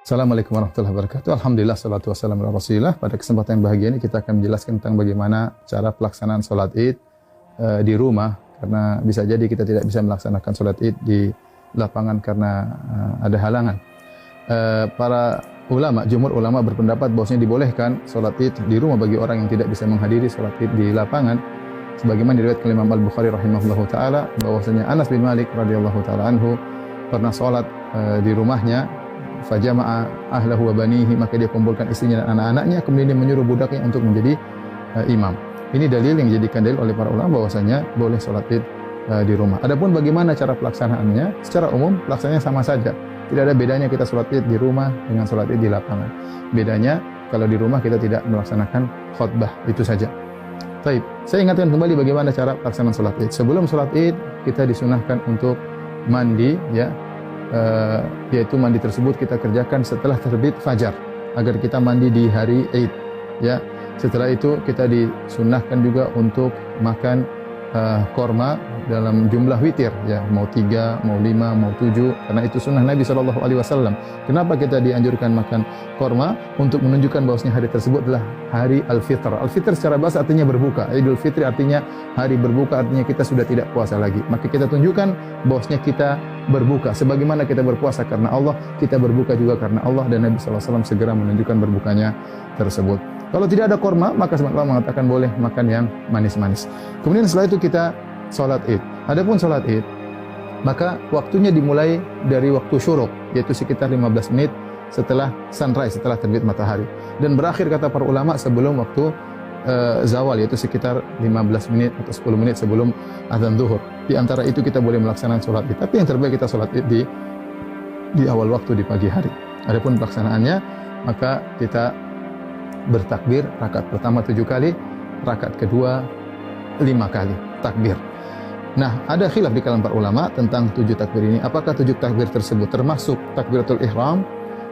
Assalamualaikum warahmatullahi wabarakatuh. Alhamdulillah, salatu wassalamu ala rasulillah. Pada kesempatan yang bahagia ini kita akan menjelaskan tentang bagaimana cara pelaksanaan sholat id di rumah. Karena bisa jadi kita tidak bisa melaksanakan sholat id di lapangan karena ada halangan. Para ulama, jumhur ulama berpendapat bahwasanya dibolehkan sholat id di rumah bagi orang yang tidak bisa menghadiri sholat id di lapangan. Sebagaimana diriwayatkan Imam Al-Bukhari rahimahullahu taala bahwasanya Anas bin Malik radhiyallahu taala anhu pernah sholat di rumahnya, fajama'a ahlahu wa banihi, maka dia kumpulkan istrinya dan anak-anaknya, kemudian dia menyuruh budaknya untuk menjadi imam. Ini dalil yang dijadikan dalil oleh para ulama bahwasanya boleh sholat id di rumah. Adapun bagaimana cara pelaksanaannya, secara umum pelaksanaannya sama saja. Tidak ada bedanya kita sholat id di rumah dengan sholat id di lapangan. Bedanya kalau di rumah kita tidak melaksanakan khutbah, itu saja. Baik, saya ingatkan kembali bagaimana cara pelaksanaan sholat id. Sebelum sholat id kita disunahkan untuk mandi, ya. Yaitu mandi tersebut kita kerjakan setelah terbit fajar agar kita mandi di hari Id, ya. Setelah itu kita disunnahkan juga untuk makan korma dalam jumlah witir, ya, mau 3, mau 5, mau 7, karena itu sunnah Nabi SAW. Kenapa kita dianjurkan makan korma? Untuk menunjukkan bahwasanya hari tersebut adalah hari Al-Fitr. Al-Fitr secara bahasa artinya berbuka. Idul Fitri artinya hari berbuka, artinya kita sudah tidak puasa lagi. Maka kita tunjukkan bahwasanya kita berbuka. Sebagaimana kita berpuasa karena Allah, kita berbuka juga karena Allah, dan Nabi SAW segera menunjukkan berbukanya tersebut. Kalau tidak ada korma, maka Allah mengatakan boleh makan yang manis-manis. Kemudian setelah itu kita sholat id. Adapun sholat id, maka waktunya dimulai dari waktu syuruk, yaitu sekitar 15 menit setelah sunrise, setelah terbit matahari. Dan berakhir kata para ulama sebelum waktu zawal, yaitu sekitar 15 menit atau 10 menit sebelum azan zuhur. Di antara itu kita boleh melaksanakan sholat id. Tapi yang terbaik kita sholat id di awal waktu, di pagi hari. Adapun pelaksanaannya, maka kita bertakbir rakaat pertama 7 kali, rakaat kedua 5 kali takbir. Nah, ada khilaf di kalangan para ulama tentang 7 takbir ini. Apakah 7 takbir tersebut termasuk takbiratul ihram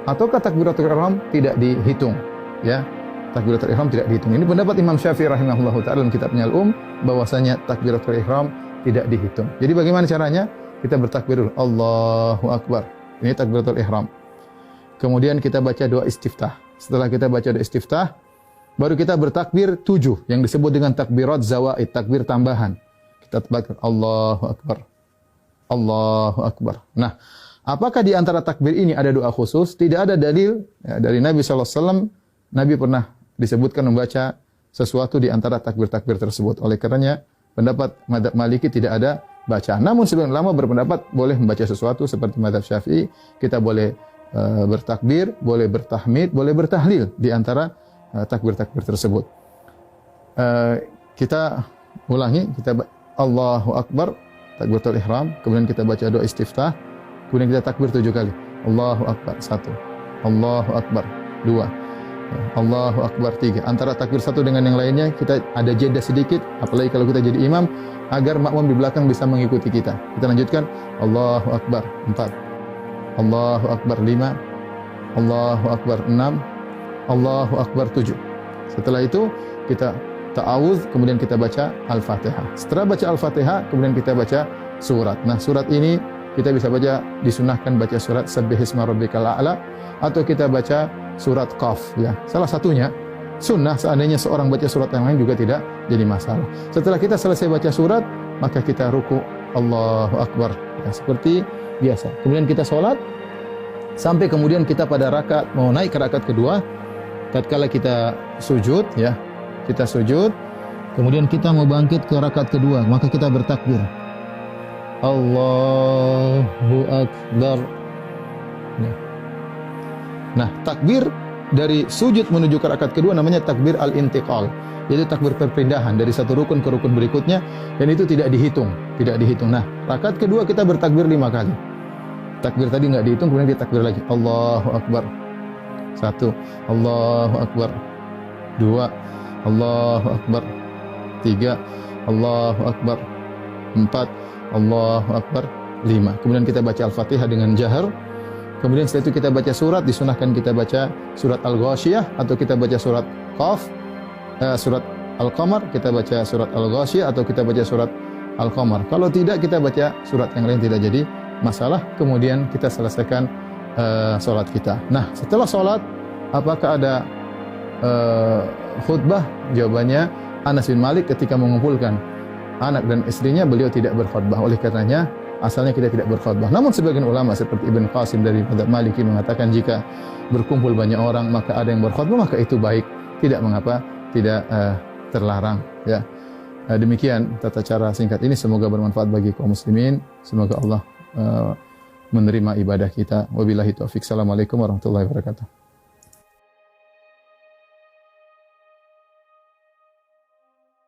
ataukah takbiratul ihram tidak dihitung, ya? Takbiratul ihram tidak dihitung. Ini pendapat Imam Syafi'i rahimahullahu taala dalam kitabnya Al-Um, bahwasanya takbiratul ihram tidak dihitung. Jadi bagaimana caranya? Kita bertakbir dulu, Allahu Akbar. Ini takbiratul ihram. Kemudian kita baca doa istiftah. Setelah kita baca doa istiftah, baru kita bertakbir 7 yang disebut dengan takbirat zawaid, takbir tambahan. Kita takbir Allahu Akbar. Allahu Akbar. Nah, apakah di antara takbir ini ada doa khusus? Tidak ada dalil ya, dari Nabi SAW. Nabi pernah disebutkan membaca sesuatu di antara takbir-takbir tersebut. Oleh karenanya, pendapat mazhab Maliki tidak ada bacaan. Namun sebagian ulama berpendapat boleh membaca sesuatu seperti mazhab Syafi'i. Kita boleh bertakbir, boleh bertahmid, boleh bertahlil di antara takbir-takbir tersebut. Kita ulangi, kita Allahu Akbar, takbiratul ihram, kemudian kita baca doa istiftah, kemudian kita takbir 7 kali. Allahu Akbar 1, Allahu Akbar 2, Allahu Akbar 3. Antara takbir satu dengan yang lainnya kita ada jeda sedikit, apalagi kalau kita jadi imam, agar makmum di belakang bisa mengikuti kita. Kita lanjutkan Allahu Akbar 4, Allahu Akbar 5, Allahu Akbar 6, Allahu Akbar 7. Setelah itu kita ta'awudz, kemudian kita baca Al-Fatihah. Setelah baca Al-Fatihah, kemudian kita baca surat. Nah, surat ini kita bisa baca, disunahkan baca surat Sabbihisma Rabbikal A'la, atau kita baca surat Qaf, ya. Salah satunya sunnah, seandainya seorang baca surat yang lain juga tidak jadi masalah. Setelah kita selesai baca surat, maka kita ruku Allahu Akbar, ya, seperti biasa. Kemudian kita sholat sampai kemudian kita pada rakaat mau naik ke rakaat kedua. Tatkala kita sujud, ya, kita sujud, kemudian kita mau bangkit ke rakaat kedua, maka kita bertakbir Allahu Akbar. Nah, takbir dari sujud menuju ke rakaat kedua namanya takbir al-intiqal, yaitu takbir perpindahan dari satu rukun ke rukun berikutnya, dan itu tidak dihitung, tidak dihitung. Nah, rakaat kedua kita bertakbir 5 kali. Takbir tadi enggak dihitung, kemudian kita takbir lagi. Allahu Akbar 1, Allahu Akbar 2, Allahu Akbar 3, Allahu Akbar 4, Allahu Akbar 5. Kemudian kita baca Al-Fatihah dengan jahar. Kemudian setelah itu kita baca surat, disunahkan kita baca surat Al-Ghasyiyah atau kita baca surat Qaf, surat Al-Qamar, kita baca surat Al-Ghasyiyah atau kita baca surat Al-Qamar. Kalau tidak, kita baca surat yang lain, tidak jadi masalah. Kemudian kita selesaikan solat kita. Nah, setelah solat, apakah ada khutbah? Jawabannya, Anas bin Malik ketika mengumpulkan anak dan istrinya, beliau tidak berkhutbah. Oleh karenanya, asalnya kita tidak berkhutbah. Namun sebagian ulama seperti Ibn Qasim dari mazhab Maliki mengatakan jika berkumpul banyak orang maka ada yang berkhutbah, maka itu baik, tidak mengapa, tidak terlarang. Ya, demikian tata cara singkat ini. Semoga bermanfaat bagi kaum muslimin. Semoga Allah menerima ibadah kita. Wabillahi taufik. Assalamualaikum warahmatullahi wabarakatuh.